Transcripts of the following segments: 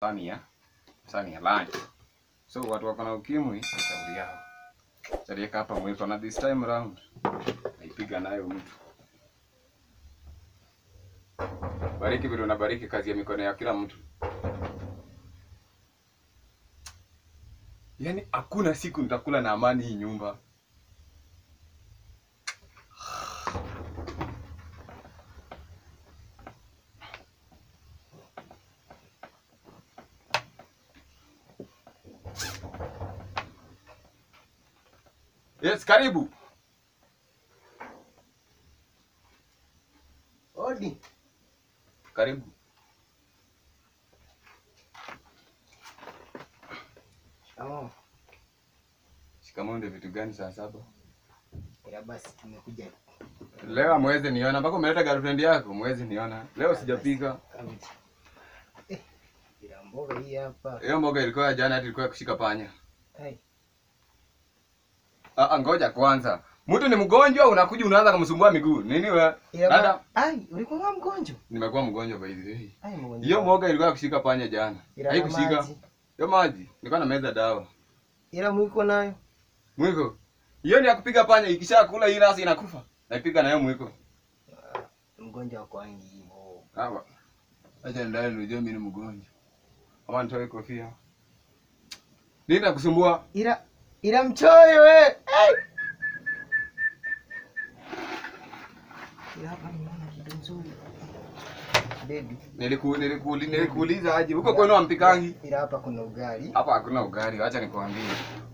Sani ya lunch. So watu wako na ukimwi shauri yao. Sarieka hapa mwiko na this time round. Naipiga nayo mtu. Bariki vile unabariki kazi ya mikono ya kila mtu. Yaani hakuna siku nitakula na amani hii nyumba. Yes, karibu. Odi. Karibu. Shikamoo. Shikamoo ndio vitu gani saa 7? Ila basi tumekuja. Leo mwezi niona mpaka umeleta girlfriend yako, mwezi niona. Leo sijapika. Ila mboga hii hapa. Hiyo mboga ilikuwa jana hadi ilikuwa kushika panya. Hai. Ngoja kwanza. Mtu ni mgonjwa unakuja unaanza kumsumbua miguu. Nini wewe? Dada, ulikuwa mgonjwa? Nimekuwa mgonjwa by the way. Mgonjwa. Hiyo mboga ilikuwa kushika panya jana. Haikushika. Hiyo maji. Nilikuwa na meza dawa. Ila mwiko nayo. Mwiko. Hiyo ni ya kupiga panya ikishakula hii rasi inakufa. Naipiga nayo mwiko. Mgonjwa wako wangi hivyo. Sawa. Acha ndani ndio mimi ni mgonjwa. Kama nitoe kofia. Nini nakusumbua? Ila mchoyo wewe. Ila hapa nimeona kitu nzuri. Baby. Nilikuuliza aje. Huko kwenu ampikangi? Ila hapa kuna ugali. Hapa hakuna ugali, acha nikwambie.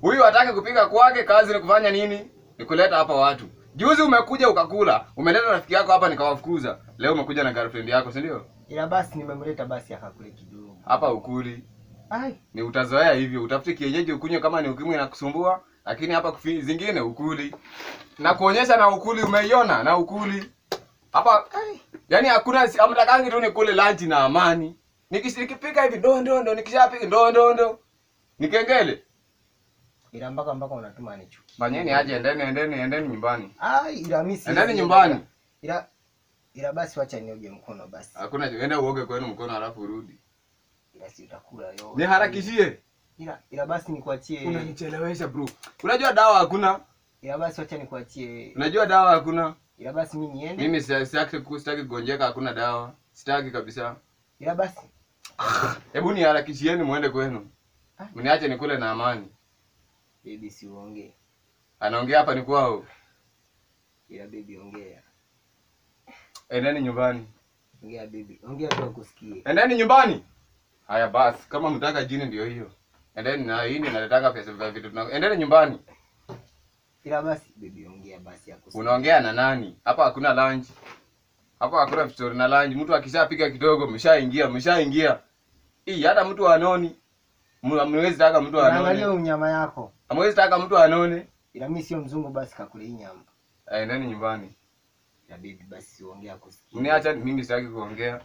Huyu hataki kupika kwake, kazi ni kufanya nini? Ni kuleta hapa watu. Juzi umekuja ukakula, umeleta rafiki yako hapa nikawafukuza. Leo umekuja na girlfriend yako, si ndio? Ila basi nimemleta basi akakule kidogo. Hapa ukuli. Ni utazoea hivyo, utafute kienyeji ukunywe kama ni ukimwi inakusumbua, lakini hapa zingine ukuli. Na kuonyesha na ukuli umeiona na ukuli. Hapa yani hakuna amtakangi tu nikule lunch na amani. Nikipika hivi ndo nikishapika ndo. Nikengele. Ila mpaka unatuma nichuki. Fanyeni aje endeni nyumbani. Ila mimi si. Endeni nyumbani. Ila basi wacha nioge mkono basi. Hakuna enda uoge kwenu mkono alafu urudi. Ila si utakula yote. Niharakishie. Ila basi nikuachie. Unanichelewesha bro. Unajua dawa hakuna? Ila basi wacha nikuachie. Unajua dawa hakuna? Ila basi mimi niende. Mimi sitaki kugonjeka, hakuna dawa. Sitaki kabisa. Ila basi. Hebu niharakishieni muende kwenu. Mniache nikule na amani. Baby si uongee. Anaongea hapa ni kwao. Ila baby ongea. Endeni nyumbani. Ongea baby. Ongea tu akusikie. Endeni nyumbani. Haya basi, kama mtaka jini ndio hiyo. Endeni na hii nataka pesa vya vitu. Endeni nyumbani. Ila basi baby ongea basi akusikie. Unaongea na nani? Hapa hakuna lunch. Hapa hakuna story na lunch. Mtu akishapika kidogo mshaingia. Hii hata mtu anoni. Hamwezi taka mtu anone. Angalia unyama yako. Hamwezi taka mtu anone. Ila mimi sio mzungu basi kakule hii nyama. Endeni nyumbani. Ya baby basi ongea kusikia. Mniacha mimi sitaki kuongea.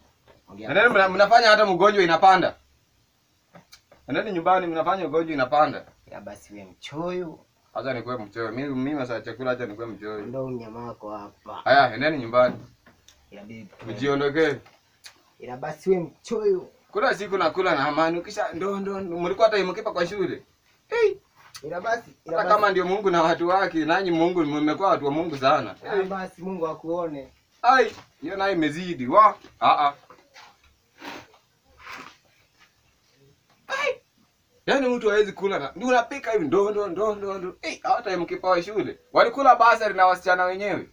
Endeni mnafanya hata mgonjwa inapanda. Endeni nyumbani mnafanya ugonjwa inapanda. Ya basi wewe mchoyo. Acha nikuwe mchoyo. Mimi sasa chakula acha nikuwe mchoyo. Ndio unyama wako hapa. Haya, endeni nyumbani. Ya baby. Ujiondokee. Ila basi wewe mchoyo. Kula siku nakula na amani ukisha ndo mlikuwa hata mkipa kwa shule. Ila basi kama ndio Mungu na watu wake, nanyi Mungu mmekuwa watu wa Mungu sana. Basi Mungu akuone. Hiyo nayo imezidi. Yaani mtu hawezi kula na unapika hivi ndo. Hata mkipa wa shule. Walikula basari na wasichana wenyewe.